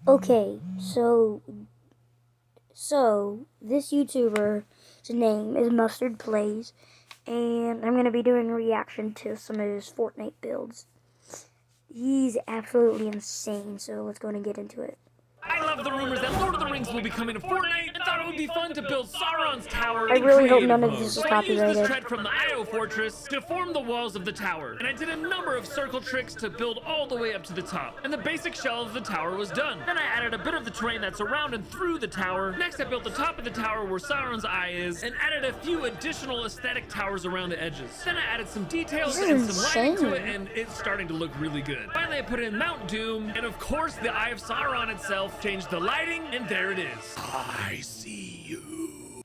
Okay, so this YouTuber's name is Mustard Plays, and I'm gonna be doing a reaction to some of his Fortnite builds. He's absolutely insane, so let's go and get into it. I love the rumors that Lord of the Rings will be coming to Fortnite, and thought it would be fun to build Sauron's tower. I really hope none of this is So I used this copyrighted. tread from the Io Fortress to form the walls of the tower, and I did a number of circle tricks to build all the way up to the top. And the basic shell of the tower was done. Then I added a bit of the terrain that's around and through the tower. Next, I built the top of the tower where Sauron's eye is, and added a few additional aesthetic towers around the edges. Then I added some details This and is some lighting to it, insane. and it's starting to look really good. Finally, I put in Mount Doom, and of course, the Eye of Sauron itself, changed the lighting, and there it is. I see you.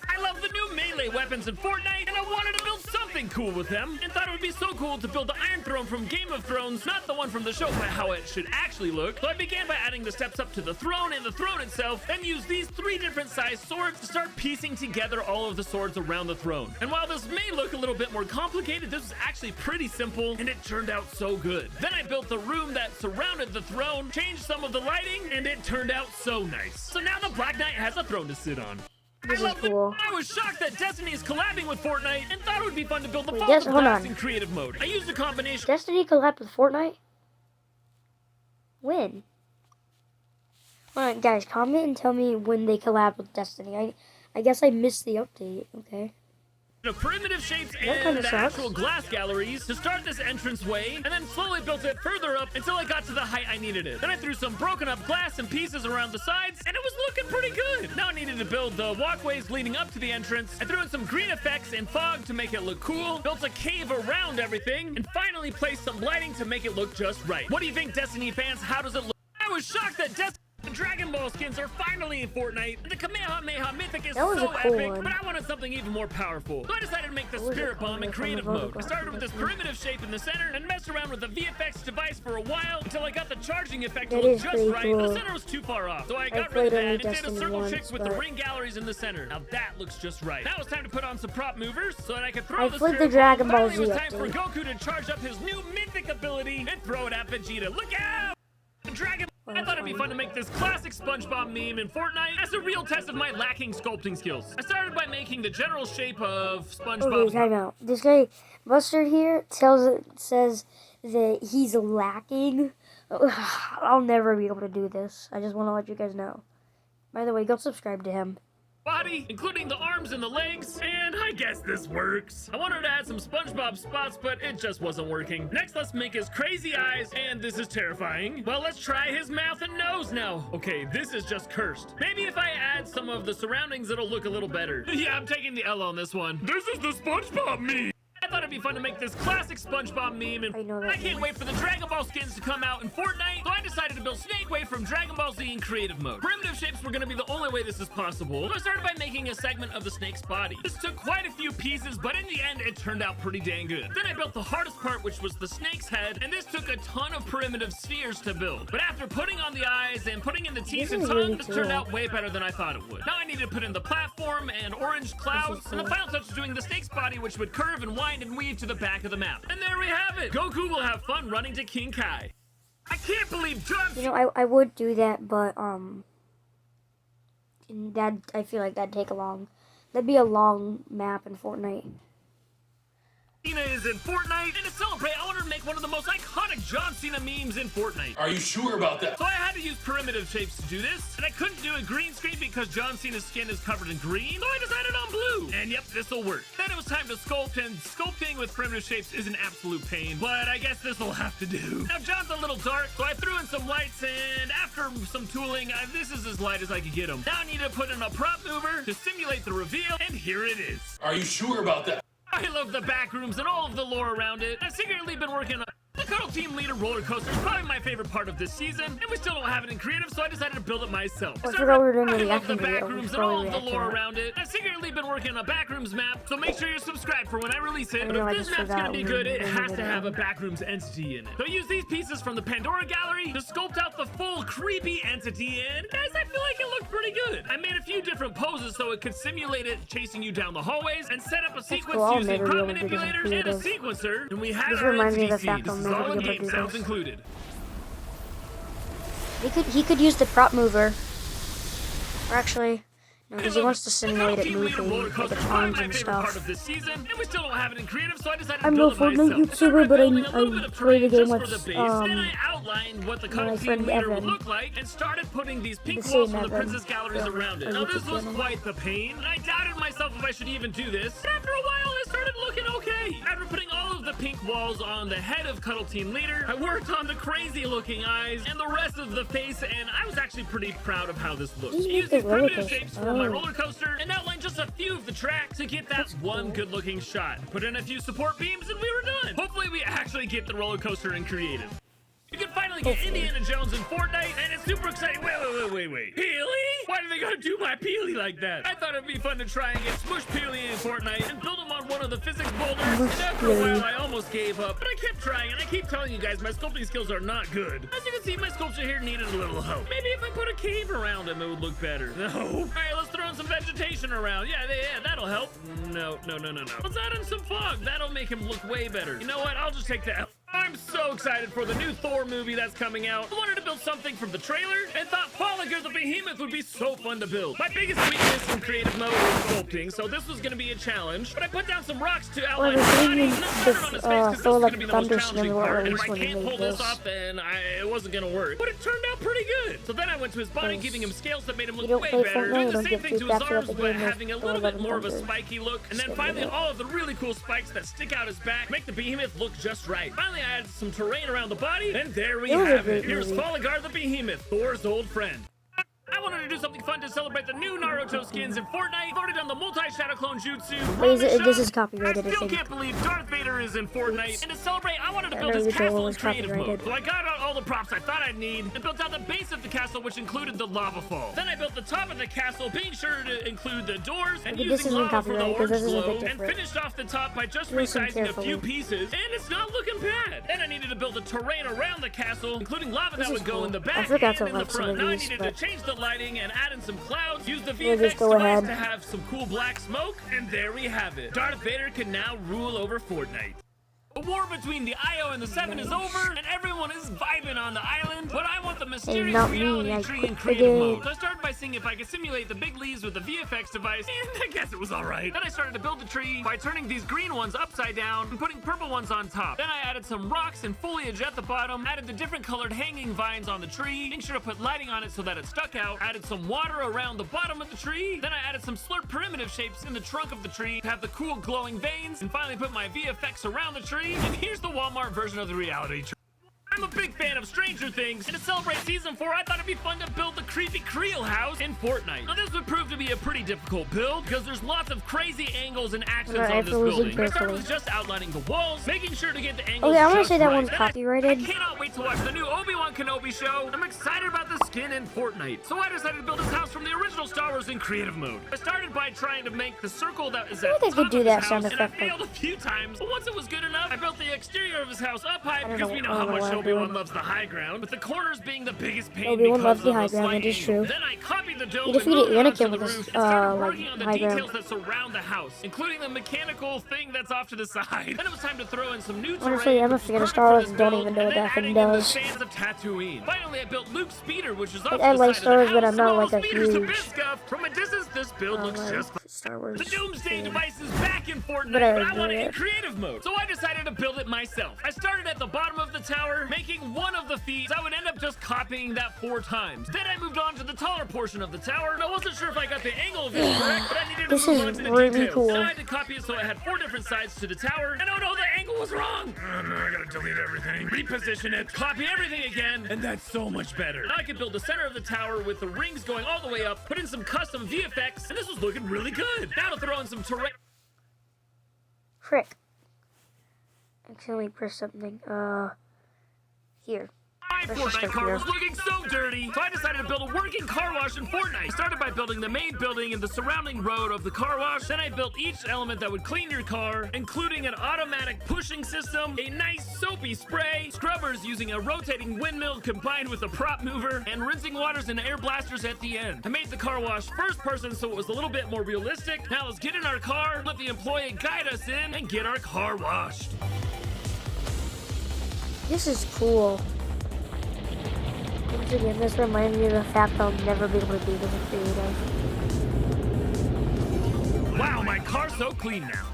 I love the new melee weapons in Fortnite, and I wanted to build something cool with them, and thought it would be so cool to build the Iron Throne from Game of Thrones, not the one from the show, but how it should actually look. So I began by adding the steps up to the throne and the throne itself, and used these 3 different sized swords to start piecing together all of the swords around the throne. And while this may look a little bit more complicated, this was actually pretty simple, and it turned out so good. Then I built the room that surrounded the throne, changed some of the lighting, and it turned out so nice. So now the Black Knight has a throne to sit on. This is cool. I was shocked that Destiny is collabing with Fortnite and thought it would be fun to build the Wait, Fall of hold Blast on. in creative mode. I used a combination. Destiny collabed with Fortnite? When? Alright, guys, comment and tell me when they collab with Destiny. I guess I missed the update. Okay. Of primitive shapes That and kinda the sucks. actual glass galleries to start this entranceway, and then slowly built it further up until I got to the height I needed it. Then I threw some broken up glass and pieces around the sides, and it was looking pretty good. Now I needed to build the walkways leading up to the entrance. I threw in some green effects and fog to make it look cool, built a cave around everything, and finally placed some lighting to make it look just right. What do you think, Destiny fans? How does it look? I was shocked that The Dragon Ball skins are finally in Fortnite. The Kamehameha Mythic is That was so a cool epic, one. but I wanted something even more powerful. So I decided to make the That was a Spirit cool Bomb in one from creative the mode. I Vertical. started with this primitive shape in the center and messed around with the VFX device for a while until I got the charging effect to That look is just pretty right. cool. The center was too far off, so I got rid played of that only and did a Destiny circle once, trick with the but- ring galleries in the center. Now that looks just right. Now it's time to put on some prop movers so that I could throw I the played Spirit the Dragon Bomb. Ball Finally, it was Z time for update. Goku to charge up his new mythic ability and throw it at Vegeta. Look out! Dragon. I thought it'd be fun to make this classic SpongeBob meme in Fortnite as a real test of my lacking sculpting skills. I started by making the general shape of SpongeBob. Okay, time out. This guy, Mustard here, says that he's lacking. I'll never be able to do this. I just want to let you guys know. By the way, go subscribe to him. Body, including the arms and the legs, and I guess this works. I wanted to add some SpongeBob spots, but it just wasn't working. Next, let's make his crazy eyes, and this is terrifying. Well, let's try his mouth and nose now. Okay, this is just cursed. Maybe if I add some of the surroundings, it'll look a little better. Yeah, I'm taking the L on this one. This is the SpongeBob meme. I thought it'd be fun to make this classic SpongeBob meme, and I know that I can't wait for the Dragon Ball skins to come out in Fortnite, so I decided to build Snake Wave from Dragon Ball Z in creative mode. Primitive shapes were going to be the only way this is possible, so I started by making a segment of the snake's body. This took quite a few pieces, but in the end, it turned out pretty dang good. Then I built the hardest part, which was the snake's head, and this took a ton of primitive spheres to build. But after putting on the eyes and putting in the teeth This and is tongue, really this cool. turned out way better than I thought it would. Now I need to put in the platform and orange clouds, and the final touch is doing the snake's body, which would curve and wind and weave to the back of the map. And there we have it! Goku will have fun running to King Kai. I can't believe John You know, I would do that, but I feel like that'd be a long map in Fortnite. Cena is in Fortnite, and to celebrate, I wanted to make one of the most iconic John Cena memes in Fortnite. Are you sure about that? So I had to use primitive shapes to do this, and I couldn't do a green screen because John Cena's skin is covered in green, so I decided on blue. And yep, this'll work. Then it was time to sculpt, and sculpting with primitive shapes is an absolute pain, but I guess this'll have to do. Now John's a little dark, so I threw in some lights, and after some tooling, this is as light as I could get him. Now I need to put in a prop mover to simulate the reveal, and here it is. Are you sure about that? I love the back rooms and all of the lore around it. I've secretly been working on the Cuddle Team Leader roller coaster is probably my favorite part of this season, and we still don't have it in creative, so I decided to build it myself. I forgot we were doing a I love the reaction back video. rooms We and all probably of the react to lore that. around it. I've secretly been working on a backrooms map, so make sure you're subscribed for when I release it. I But know, I if this just map's forgot gonna be we were good, it doing has the to have a video. backrooms entity in it. So I use these pieces from the Pandora Gallery to sculpt out the full creepy entity, and guys, I feel like it looked pretty good. I made a few different poses so it could simulate it chasing you down the hallways, and set up a sequence cool. I'll using never be prop able to do this in manipulators and a creative. sequencer, and we have This our reminds me of the entity fact scene. I'll This is never all be in able to game, do sounds this. included. He could use the prop mover. Or actually, no, because he wants to simulate it moving, like the times and stuff. I'm no Fortnite YouTuber, but I play the game with my friend Evan. And started putting these pink The walls same from the Evan princess galleries from around it. our Now this YouTube was channel. quite the pain, and I doubted myself if I should even do this. But after a while, it started looking okay. After putting all of the pink walls on the head of Cuddle Team Leader, I worked on the crazy looking eyes and the rest of the face, and I was actually pretty proud of how this looked. These I make used the these roller primitive coaster. shapes for my roller coaster and outlined just a few of the tracks to get that That's one cool. good looking shot. Put in a few support beams and we were done. Hopefully we actually get the roller coaster in creative. You can finally get Indiana Jones in Fortnite, and it's super exciting. Wait. Peely? Why do they gotta do my Peely like that? I thought it'd be fun to try and get Smush Peely in Fortnite and build him on one of the physics boulders. And after a while, I almost gave up, but I kept trying, and I keep telling you guys my sculpting skills are not good. As you can see, my sculpture here needed a little help. Maybe if I put a cave around him, it would look better. No. All right, let's throw in some vegetation around. Yeah, that'll help. No. Let's add in some fog. That'll make him look way better. You know what? I'll just take the L. I'm so excited for the new Thor movie that's coming out. I wanted to build something from the trailer and thought Polygar the Behemoth would be so fun to build. My biggest weakness in creative mode is sculpting, so this was going to be a challenge. But I put down some rocks to outline his body and then started on his face because this was going to be the most challenging part. And if I can't pull this off, then it wasn't going to work. But it turned out pretty good. So then I went to his body, giving him scales that made him look way better. Doing the same thing to his arms, but having a little bit more of a spiky look. And then finally, all of the really cool spikes that stick out his back make the Behemoth look just right. Finally, I added some terrain around the body, and there we have it. Here's Polygar the Behemoth, Thor's old friend. I wanted to do something fun to celebrate the new Naruto skins in Fortnite. I've already done the multi-shadow clone jutsu. This is copyrighted, I I still think. can't believe Darth Vader is in Fortnite. And to celebrate, I wanted to build his castle in creative mode. copyrighted. So I got out all the props I thought I'd need and built out the base of the castle, which included the lava fall. Then I built the top of the castle, being sure to include the doors and Okay, this using isn't lava for the copyrighted, orange 'cause this is a bit glow, and different. finished off the top by just Listen resizing a carefully. few pieces, and it's not looking bad. Then I needed to build the terrain around the castle, including lava that is would go cool. in the I back forgot to and in the like some front. of Now I these, needed but- to change the lighting and add in some clouds, use the We'll VFX just go device ahead. to have some cool black smoke, and there we have it. Darth Vader can now rule over Fortnite. The war between the IO and the 7 is over, and everyone is vibing on the island, but I want the mysterious not me, reality I tree quit in the creative game. mode. So I started by seeing if I could simulate the big leaves with the VFX device, and I guess it was alright. Then I started to build the tree by turning these green ones upside down and putting purple ones on top. Then I added some rocks and foliage at the bottom, added the different colored hanging vines on the tree, making sure to put lighting on it so that it stuck out, added some water around the bottom of the tree, then I added some slurp primitive shapes in the trunk of the tree to have the cool glowing veins, and finally put my VFX around the tree, and here's the Walmart version of the reality tree. I'm a big fan of Stranger Things, and to celebrate Season 4, I thought it'd be fun to build the creepy Creel house in Fortnite. Now, this would prove to be a pretty difficult build, because there's lots of crazy angles and accents Alright, on this I have to listen building. I started carefully. with just outlining the walls, making sure to get the angles Okay, I want to just say that right. one's Then copyrighted. I cannot wait to watch the new Obi-Wan Kenobi show. I'm excited about the skin in Fortnite. So I decided to build this house from the original Star Wars in creative mode. I started by trying to make the circle that is at think I the could top do of that his sound house, and I effect, like- failed a few times. But once it was good enough, I built the exterior of his house up high because know- we know I how don't know much what I'm Obi-Wan doing. loves the high ground, with the corners being the biggest pain Obi-Wan because loves the of high the ground, slight it is angle. true. Then I copied the dome He and defeated moved it onto Anakin the with his, roof and started like, working on the high ground. details that surround the house, including the mechanical thing that's off to the side. Then it was time to throw in some new terrain. Honestly, I'm a which was fan of perfect Star for Wars this and don't build, even know what and then that thing adding in the does. sands of Tatooine. Finally, I built Luke's speeder, which is off I to the like side Star of Wars, the but house. I'm not Small like a speeders a huge bit scuffed. From a distance, this build looks just Star Wars. the Doomsday fan. device is back in Fortnite, But I but I enjoy want it in it. creative mode. So I decided to build it myself. I started at the bottom of the tower, making one of the feet, so I would end up just copying that 4 times. Then I moved on to the taller portion of the tower, and I wasn't sure if I got the angle of it correct, but I needed to This move is on to the really details. cool. Then I had to copy it so it had 4 different sides to the tower, and oh no, the angle was wrong! I gotta delete everything, reposition it, copy everything again, and that's so much better. Now I could build the center of the tower with the rings going all the way up, put in some custom VFX, and this was looking really good. Now to throw in some terrain. Frick. Accidentally press something. Here. My Let's just Fortnite go car here. was looking so dirty, so I decided to build a working car wash in Fortnite. I started by building the main building and the surrounding road of the car wash. Then I built each element that would clean your car, including an automatic pushing system, a nice soapy spray, scrubbers using a rotating windmill combined with a prop mover, and rinsing waters and air blasters at the end. I made the car wash first person so it was a little bit more realistic. Now let's get in our car, let the employee guide us in, and get our car washed. This is cool. Once again, this reminds me of the fact I'll never be able to do this in creative. Wow, my car's so clean now.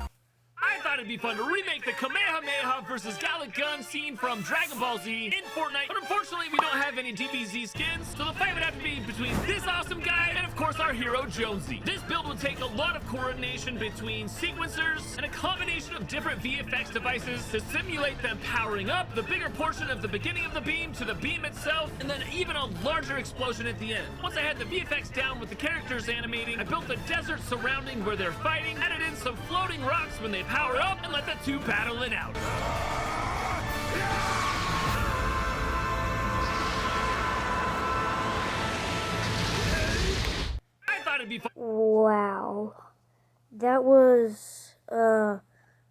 I thought it'd be fun to remake the Kamehameha versus Gallic gun scene from Dragon Ball Z in Fortnite, but unfortunately we don't have any DBZ skins, so the fight would have to be between this awesome guy and of course our hero Jonesy. This build would take a lot of coordination between sequencers and a combination of different VFX devices to simulate them powering up, the bigger portion of the beginning of the beam to the beam itself, and then even a larger explosion at the end. Once I had the VFX down with the characters animating, I built the desert surrounding where they're fighting, added in some floating rocks when they power up, and let the two battle it out. I thought it'd be fun. Wow. That was a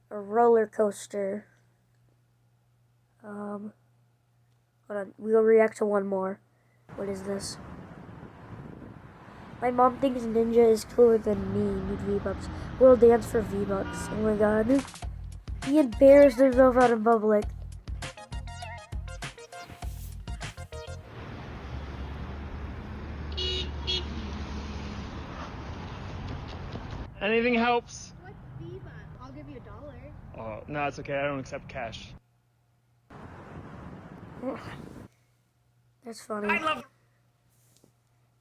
roller coaster. Hold on, we'll react to one more. What is this? My mom thinks Ninja is cooler than me. Need V-Bucks. We'll dance for V-Bucks. Oh my god. He embarrassed himself out in public. Anything helps. What's V-Bucks? I'll give you $1. Oh, no, it's okay. I don't accept cash. That's funny. I love.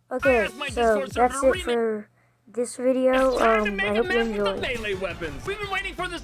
Okay, so that's it for this video. Time to I make a hope you match with the enjoyed. melee weapons. We've been waiting for this